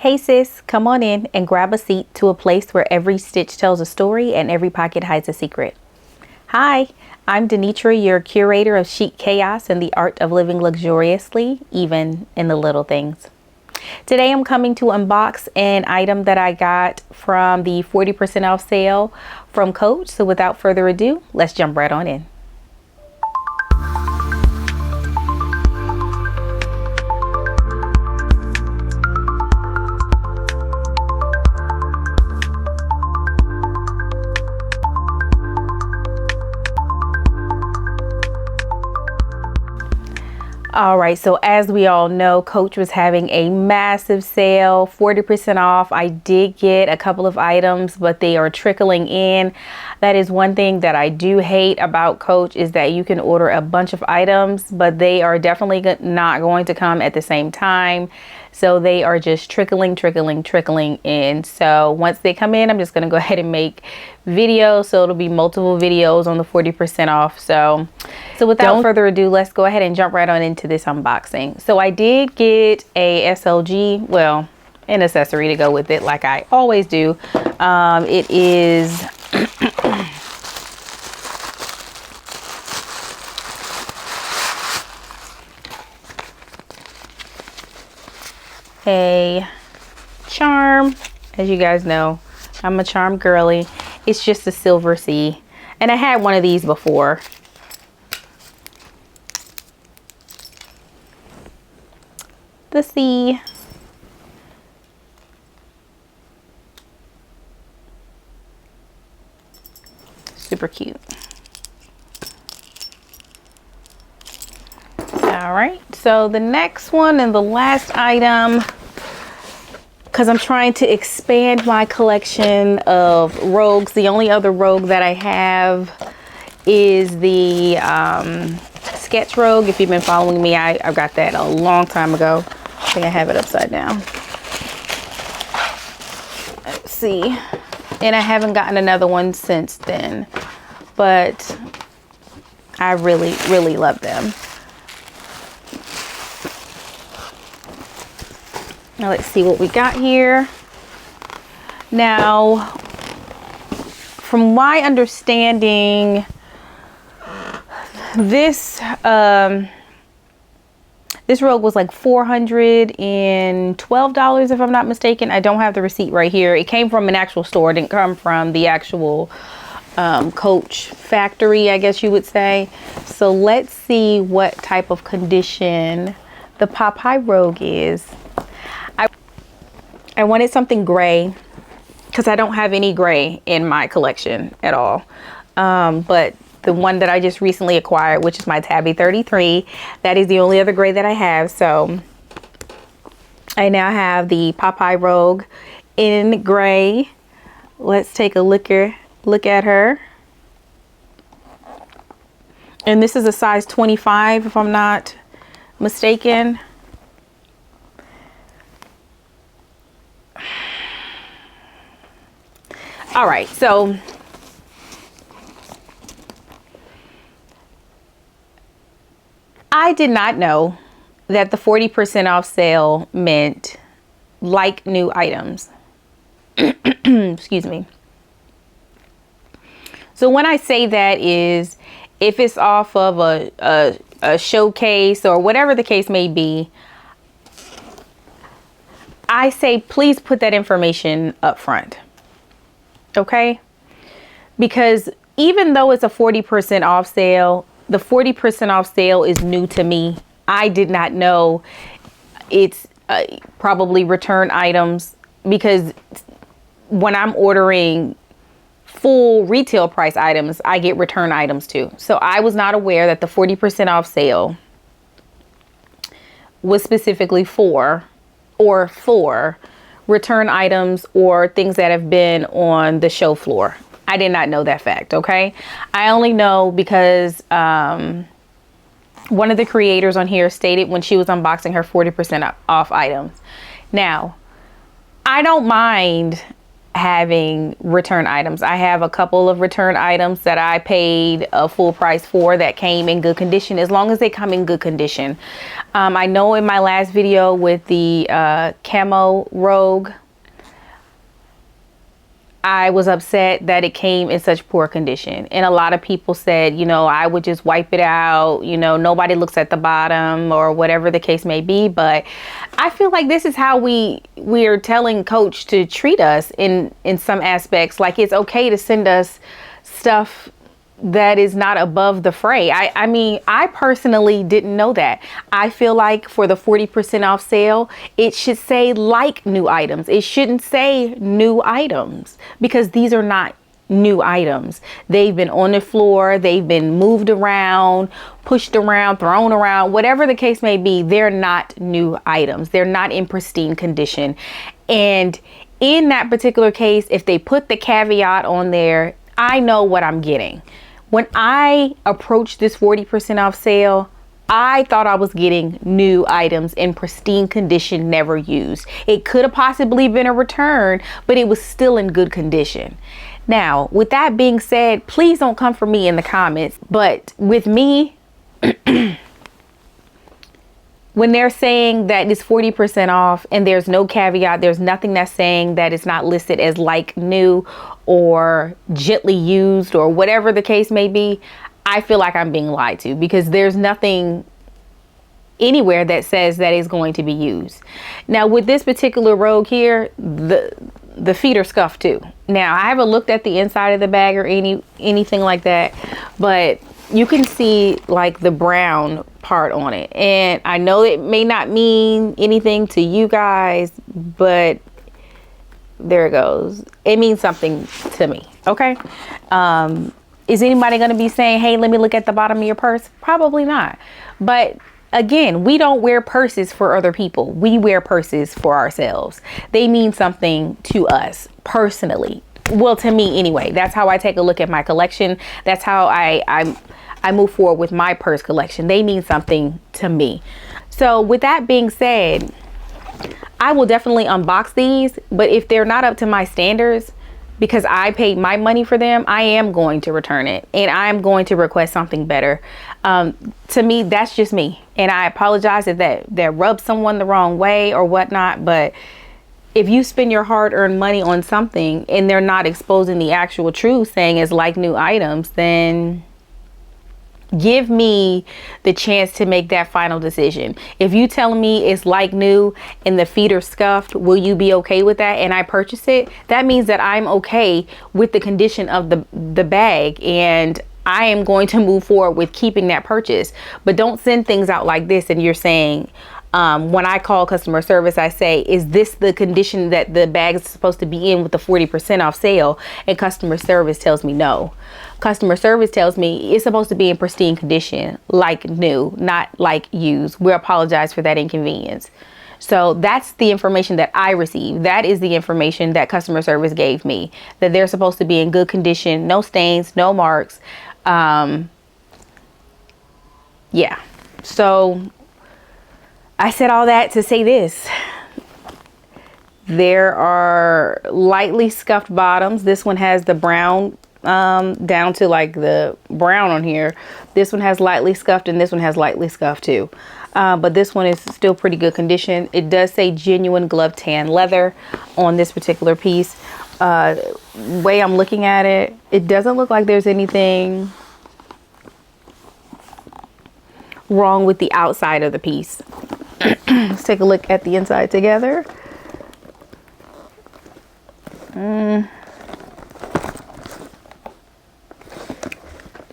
Hey sis, come on in and grab a seat to a place where every stitch tells a story and every pocket hides a secret. Hi, I'm Denitra, your curator of chic chaos and the art of living luxuriously, even in the little things. Today I'm coming to unbox an item that I got from the 40% off sale from Coach. So without further ado, let's jump right on in. All right, so as we all know, Coach was having a massive sale, 40% off. I did get a couple of items, but they are trickling in. That is one thing that I do hate about Coach, is that you can order a bunch of items, but they are definitely not going to come at the same time. So they are just trickling in. So once they come in, I'm just going to go ahead and make videos. So it'll be multiple videos on the 40% off. So without further ado, let's go ahead and jump right on into this unboxing. So I did get a SLG, well, an accessory to go with it, like I always do. It is a charm. As you guys know, I'm a charm girly. It's just a silver C, and I had one of these before. The C. Super cute. All right, so the next one and the last item, because I'm trying to expand my collection of rogues. The only other rogue that I have is the sketch rogue. If you've been following me, I got that a long time ago. I think I have it upside down. Let's see. And I haven't gotten another one since then, but I really love them. Now let's see what we got here. Now, from my understanding, this this rogue was like $412 if I'm not mistaken. I don't have the receipt right here. It came from an actual store. It didn't come from the actual Coach factory, I guess you would say. So let's see what type of condition the Popeye rogue is. I wanted something gray because I don't have any gray in my collection at all. But the one that I just recently acquired, which is my Tabby 33, that is the only other gray that I have. So I now have the Popeye rogue in gray. Let's take a look at her. And this is a size 25 if I'm not mistaken. All right, so I did not know that the 40% off sale meant like new items. Excuse me. So when I say that is if it's off of a showcase or whatever the case may be, I say please put that information up front. Okay? Because even though it's a 40% off sale, the 40% off sale is new to me. I did not know it's probably return items, because when I'm ordering full retail price items, I get return items too. So I was not aware that the 40% off sale was specifically for return items or things that have been on the show floor. I did not know that fact, okay? I only know because one of the creators on here stated when she was unboxing her 40% off items. Now, I don't mind having return items. I have a couple of return items that I paid a full price for that came in good condition, as long as they come in good condition. I know in my last video with the camo Rogue, I was upset that it came in such poor condition. And a lot of people said, you know, I would just wipe it out. You know, nobody looks at the bottom or whatever the case may be. But I feel like this is how we are telling Coach to treat us in some aspects. Like, it's okay to send us stuff that is not above the fray. I mean, I personally didn't know that. I feel like for the 40% off sale, it should say like new items. It shouldn't say new items, because these are not new items. They've been on the floor, they've been moved around, pushed around, thrown around, whatever the case may be. They're not new items. They're not in pristine condition. And in that particular case, if they put the caveat on there, I know what I'm getting. When I approached this 40% off sale, I thought I was getting new items in pristine condition, never used. It could have possibly been a return, but it was still in good condition. Now, with that being said, please don't come for me in the comments. But with me, when they're saying that it's 40% off and there's no caveat, there's nothing that's saying that it's not listed as like new or gently used or whatever the case may be, I feel like I'm being lied to, because there's nothing anywhere that says that it's going to be used. Now, with this particular Rogue here, the feet are scuffed too. Now, I haven't looked at the inside of the bag or anything like that, but you can see like the brown part on it. And I know it may not mean anything to you guys, but there it goes. It means something to me. Okay. Is anybody going to be saying, hey, let me look at the bottom of your purse? Probably not. But again, we don't wear purses for other people. We wear purses for ourselves. They mean something to us personally. Well, to me anyway. That's how I take a look at my collection. That's how I move forward with my purse collection. They mean something to me. So with that being said, I will definitely unbox these, but if they're not up to my standards, because I paid my money for them, I am going to return it and I'm going to request something better. To me, that's just me. And I apologize if that rubs someone the wrong way or whatnot, but if you spend your hard-earned money on something and they're not exposing the actual truth, saying it's like new items, then give me the chance to make that final decision. If you tell me it's like new and the feet are scuffed, will you be okay with that? And I purchase it, that means that I'm okay with the condition of the bag, and I am going to move forward with keeping that purchase. But don't send things out like this and you're saying, when I call customer service, I say, is this the condition that the bag is supposed to be in with the 40% off sale? And customer service tells me no. Customer service tells me it's supposed to be in pristine condition, like new, not like used. We apologize for that inconvenience. So that's the information that I received. That is the information that customer service gave me, that they're supposed to be in good condition, no stains, no marks. Yeah. So I said all that to say this. There are lightly scuffed bottoms. This one has the brown down to like the brown on here. This one has lightly scuffed and this one has lightly scuffed too. But this one is still pretty good condition. It does say genuine glove tan leather on this particular piece. Way I'm looking at it, it doesn't look like there's anything wrong with the outside of the piece. Let's take a look at the inside together.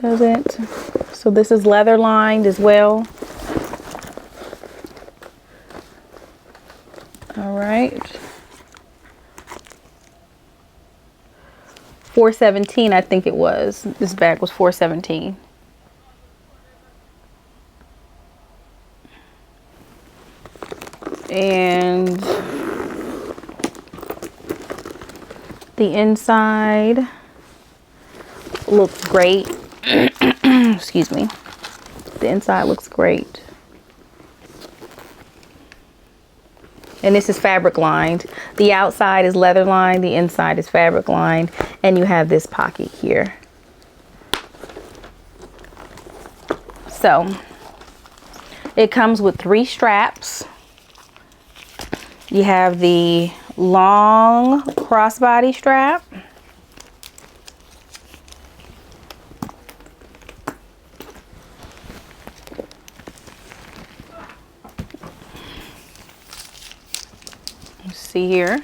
Doesn't. So this is leather lined as well. All right. $417, I think it was. This bag was $417. And the inside looks great. Excuse me. The inside looks great. And this is fabric lined. The outside is leather lined, the inside is fabric lined, and you have this pocket here. So it comes with 3 straps. You have the long crossbody strap. See here.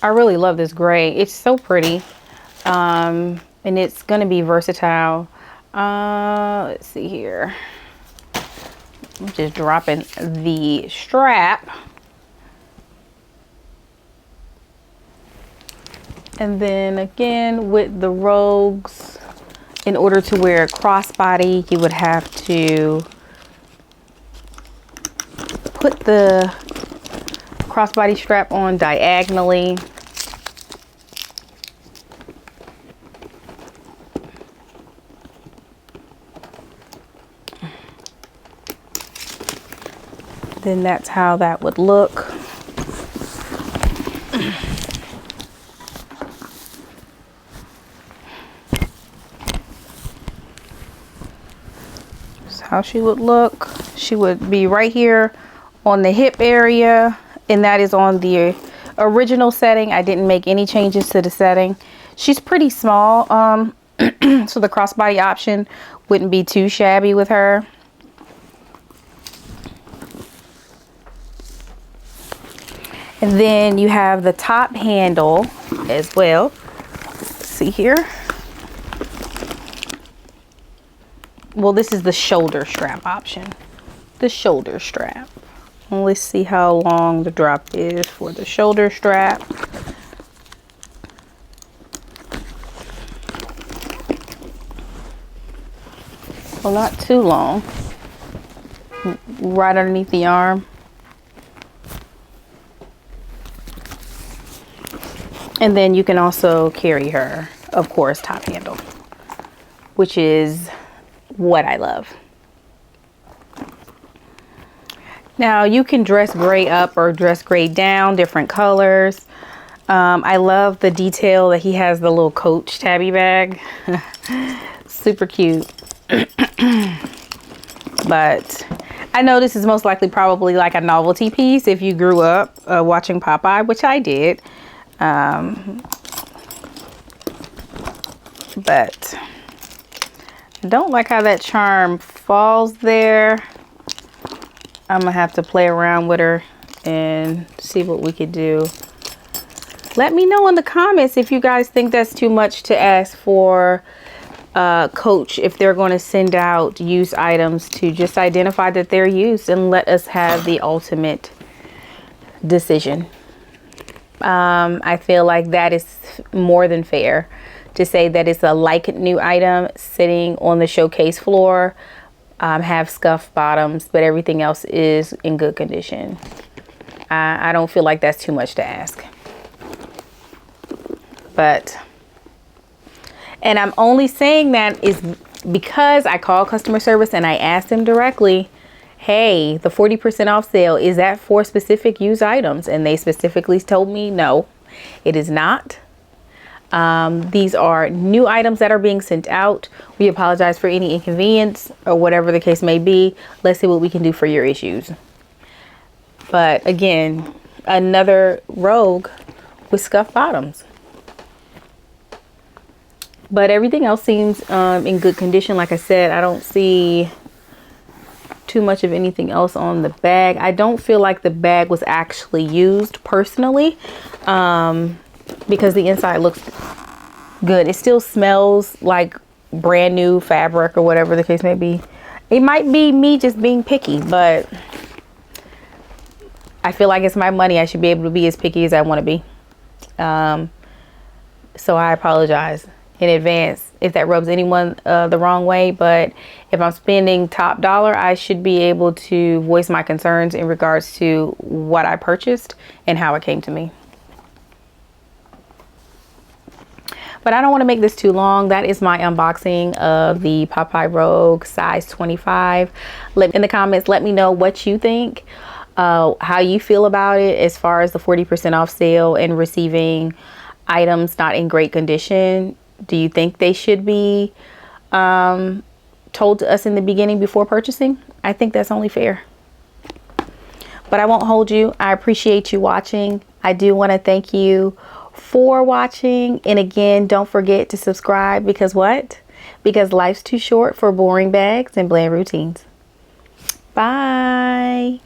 I really love this gray. It's so pretty. And it's going to be versatile. Let's see here. I'm just dropping the strap. And then again with the Rogues, in order to wear a crossbody, you would have to put the crossbody strap on diagonally. Then that's how that would look. That's how she would look. She would be right here on the hip area, and that is on the original setting. I didn't make any changes to the setting. She's pretty small, so the crossbody option wouldn't be too shabby with her. And then you have the top handle as well. See here. Well, this is the shoulder strap option. The shoulder strap. Let's see how long the drop is for the shoulder strap. Well, not too long. Right underneath the arm. And then you can also carry her, of course, top handle, which is what I love. Now you can dress gray up or dress gray down, different colors. I love the detail that he has the little Coach tabby bag. Super cute. But I know this is most likely probably like a novelty piece if you grew up watching Popeye, which I did. But I don't like how that charm falls there. I'm gonna have to play around with her and see what we could do. Let me know in the comments if you guys think that's too much to ask for Coach, if they're going to send out used items, to just identify that they're used and let us have the ultimate decision. I feel like that is more than fair to say that it's a like new item sitting on the showcase floor, have scuffed bottoms, but everything else is in good condition. I don't feel like that's too much to ask. But, and I'm only saying that is because I called customer service and I asked them directly, hey, the 40% off sale, is that for specific used items? And they specifically told me, no, it is not. These are new items that are being sent out. We apologize for any inconvenience or whatever the case may be. Let's see what we can do for your issues. But again, another Rogue with scuffed bottoms. But everything else seems in good condition. Like I said, I don't see too much of anything else on the bag. I don't feel like the bag was actually used personally, because the inside looks good. It still smells like brand new fabric or whatever the case may be. It might be me just being picky, but I feel like it's my money. I should be able to be as picky as I want to be. So I apologize in advance if that rubs anyone the wrong way, but if I'm spending top dollar, I should be able to voice my concerns in regards to what I purchased and how it came to me. But I don't want to make this too long. That is my unboxing of the Popeye Rogue size 25. In the comments, let me know what you think, how you feel about it as far as the 40% off sale and receiving items not in great condition. Do you think they should be told to us in the beginning before purchasing? I think that's only fair. But I won't hold you. I appreciate you watching. I do want to thank you for watching. And again, don't forget to subscribe, because what? Because life's too short for boring bags and bland routines. Bye.